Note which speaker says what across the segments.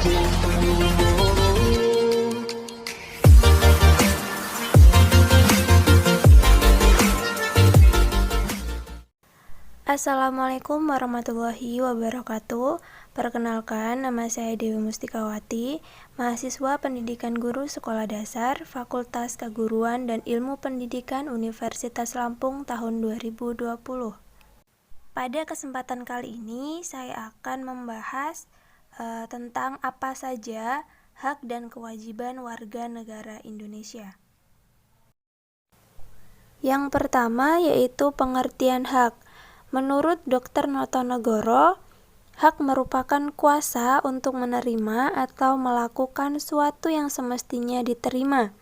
Speaker 1: Assalamualaikum warahmatullahi wabarakatuh. Perkenalkan, nama saya Dewi Mustikawati, mahasiswa Pendidikan Guru Sekolah Dasar, Fakultas Keguruan dan Ilmu Pendidikan Universitas Lampung tahun 2020. Pada kesempatan kali ini, saya akan membahas tentang apa saja hak dan kewajiban warga negara Indonesia. Yang pertama yaitu pengertian hak. Menurut Dr. Notonegoro, hak merupakan kuasa untuk menerima atau melakukan suatu yang semestinya diterima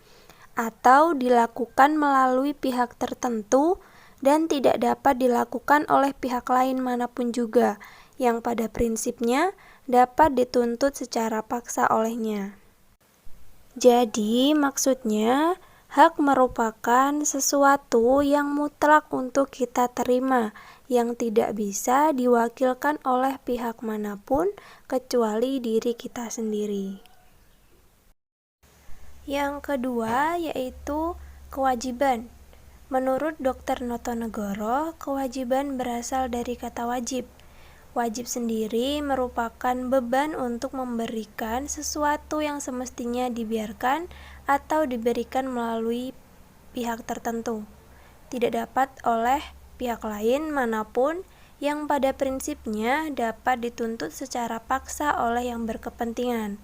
Speaker 1: atau dilakukan melalui pihak tertentu dan tidak dapat dilakukan oleh pihak lain manapun juga, yang pada prinsipnya dapat dituntut secara paksa olehnya. Jadi, maksudnya hak merupakan sesuatu yang mutlak untuk kita terima, yang tidak bisa diwakilkan oleh pihak manapun kecuali diri kita sendiri. Yang kedua yaitu kewajiban. Menurut Dr. Notonegoro, kewajiban berasal dari kata wajib. Wajib sendiri merupakan beban untuk memberikan sesuatu yang semestinya dibiarkan atau diberikan melalui pihak tertentu, tidak dapat oleh pihak lain manapun, yang pada prinsipnya dapat dituntut secara paksa oleh yang berkepentingan.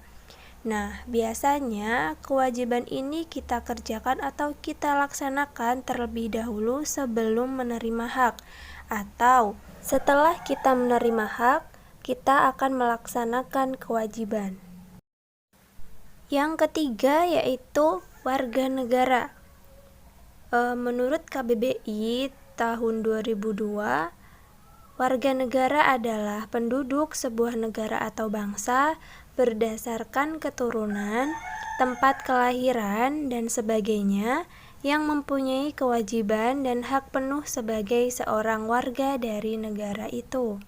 Speaker 1: Nah, biasanya kewajiban ini kita kerjakan atau kita laksanakan terlebih dahulu sebelum menerima hak, atau setelah kita menerima hak, kita akan melaksanakan kewajiban. Yang ketiga yaitu warga negara. Menurut KBBI tahun 2002, warga negara adalah penduduk sebuah negara atau bangsa berdasarkan keturunan, tempat kelahiran, dan sebagainya yang mempunyai kewajiban dan hak penuh sebagai seorang warga dari negara itu.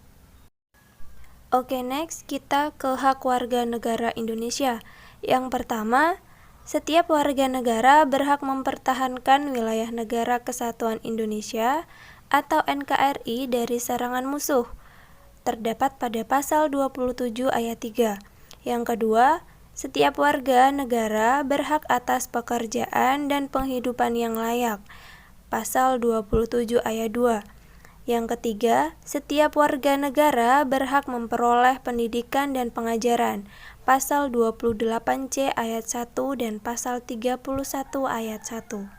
Speaker 1: Oke, next kita ke hak warga negara Indonesia. Yang pertama, setiap warga negara berhak mempertahankan wilayah Negara Kesatuan Indonesia atau NKRI dari serangan musuh. Terdapat pada pasal 27 ayat 3. Yang kedua, setiap warga negara berhak atas pekerjaan dan penghidupan yang layak. Pasal 27 ayat 2. Yang ketiga, setiap warga negara berhak memperoleh pendidikan dan pengajaran. Pasal 28C ayat 1 dan pasal 31 ayat 1.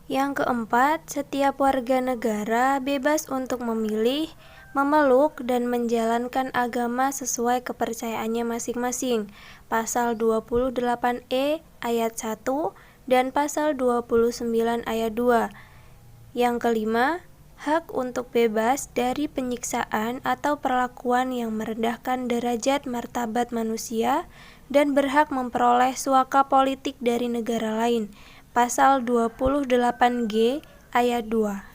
Speaker 1: Yang keempat, setiap warga negara bebas untuk memilih, memeluk, dan menjalankan agama sesuai kepercayaannya masing-masing. Pasal 28E ayat 1 dan pasal 29 ayat 2. Yang kelima, hak untuk bebas dari penyiksaan atau perlakuan yang merendahkan derajat martabat manusia dan berhak memperoleh suaka politik dari negara lain. Pasal 28G ayat 2.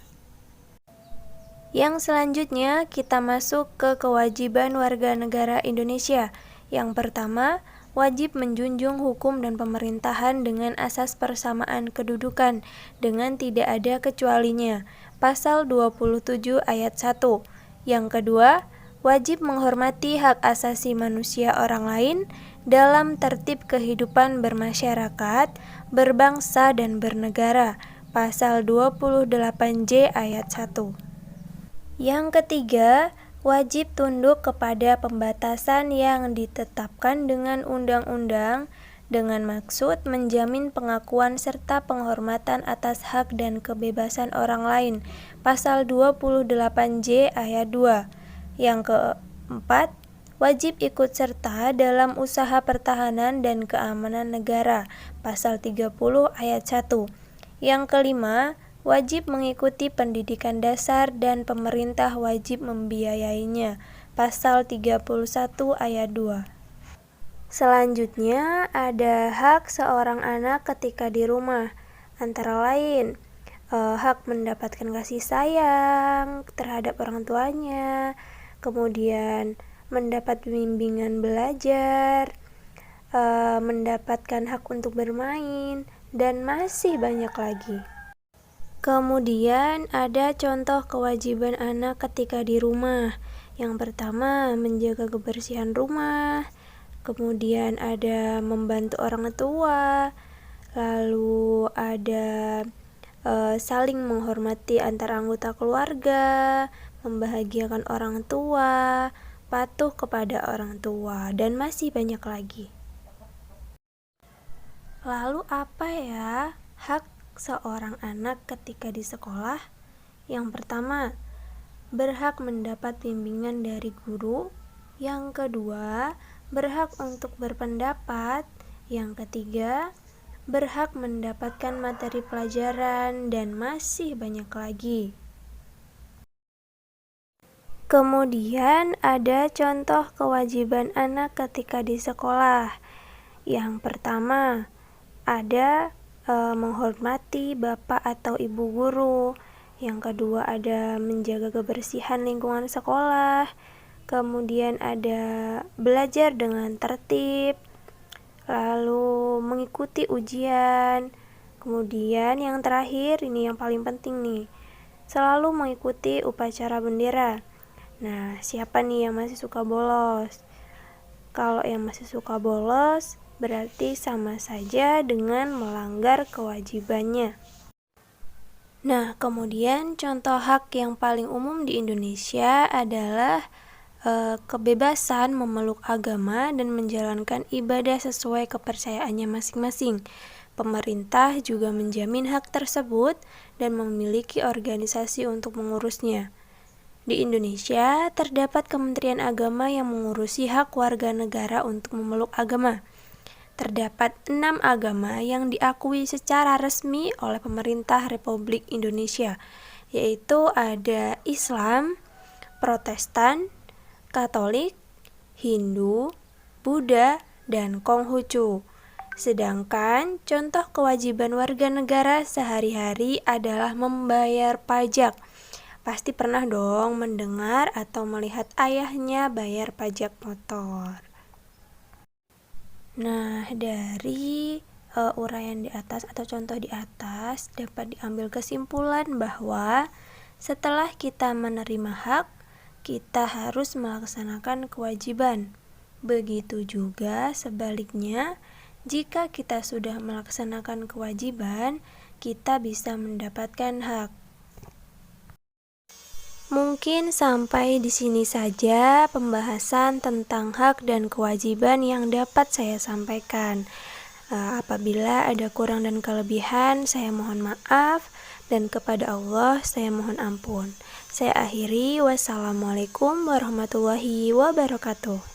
Speaker 1: Yang selanjutnya kita masuk ke kewajiban warga negara Indonesia. Yang pertama, wajib menjunjung hukum dan pemerintahan dengan asas persamaan kedudukan dengan tidak ada kecualinya. Pasal 27 ayat 1. Yang kedua, wajib menghormati hak asasi manusia orang lain dalam tertib kehidupan bermasyarakat, berbangsa dan bernegara. Pasal 28J ayat 1. Yang ketiga, wajib tunduk kepada pembatasan yang ditetapkan dengan undang-undang dengan maksud menjamin pengakuan serta penghormatan atas hak dan kebebasan orang lain. Pasal 28J ayat 2. Yang keempat, wajib ikut serta dalam usaha pertahanan dan keamanan negara. Pasal 30 ayat 1. Yang kelima, wajib mengikuti pendidikan dasar dan pemerintah wajib membiayainya. Pasal 31 ayat 2. Selanjutnya ada hak seorang anak ketika di rumah, antara lain hak mendapatkan kasih sayang terhadap orang tuanya, kemudian mendapat bimbingan belajar, mendapatkan hak untuk bermain, dan masih banyak lagi. Kemudian ada contoh kewajiban anak ketika di rumah. Yang pertama, menjaga kebersihan rumah. Kemudian ada membantu orang tua. Lalu ada saling menghormati antar anggota keluarga, membahagiakan orang tua, patuh kepada orang tua, dan masih banyak lagi. Lalu apa ya hak seorang anak ketika di sekolah? Yang pertama, berhak mendapat bimbingan dari guru. Yang kedua, berhak untuk berpendapat. Yang ketiga, berhak mendapatkan materi pelajaran, dan masih banyak lagi. Kemudian ada contoh kewajiban anak ketika di sekolah. Yang pertama, ada menghormati bapak atau ibu guru. Yang kedua ada menjaga kebersihan lingkungan sekolah. Kemudian ada belajar dengan tertib. Lalu mengikuti ujian. Kemudian yang terakhir, ini yang paling penting nih, selalu mengikuti upacara bendera. Nah, siapa nih yang masih suka bolos? Kalau yang masih suka bolos, berarti sama saja dengan melanggar kewajibannya. Nah, kemudian contoh hak yang paling umum di Indonesia adalah kebebasan memeluk agama dan menjalankan ibadah sesuai kepercayaannya masing-masing. Pemerintah juga menjamin hak tersebut dan memiliki organisasi untuk mengurusnya. Di Indonesia, terdapat Kementerian Agama yang mengurusi hak warga negara untuk memeluk agama. Terdapat 6 agama yang diakui secara resmi oleh pemerintah Republik Indonesia, yaitu ada Islam, Protestan, Katolik, Hindu, Buddha, dan Konghucu. Sedangkan contoh kewajiban warga negara sehari-hari adalah membayar pajak. Pasti pernah dong mendengar atau melihat ayahnya bayar pajak motor. Nah, dari uraian di atas atau contoh di atas dapat diambil kesimpulan bahwa setelah kita menerima hak, kita harus melaksanakan kewajiban. Begitu juga sebaliknya, jika kita sudah melaksanakan kewajiban, kita bisa mendapatkan hak. Mungkin sampai di sini saja pembahasan tentang hak dan kewajiban yang dapat saya sampaikan. Apabila ada kurang dan kelebihan, saya mohon maaf, dan kepada Allah saya mohon ampun. Saya akhiri, wassalamualaikum warahmatullahi wabarakatuh.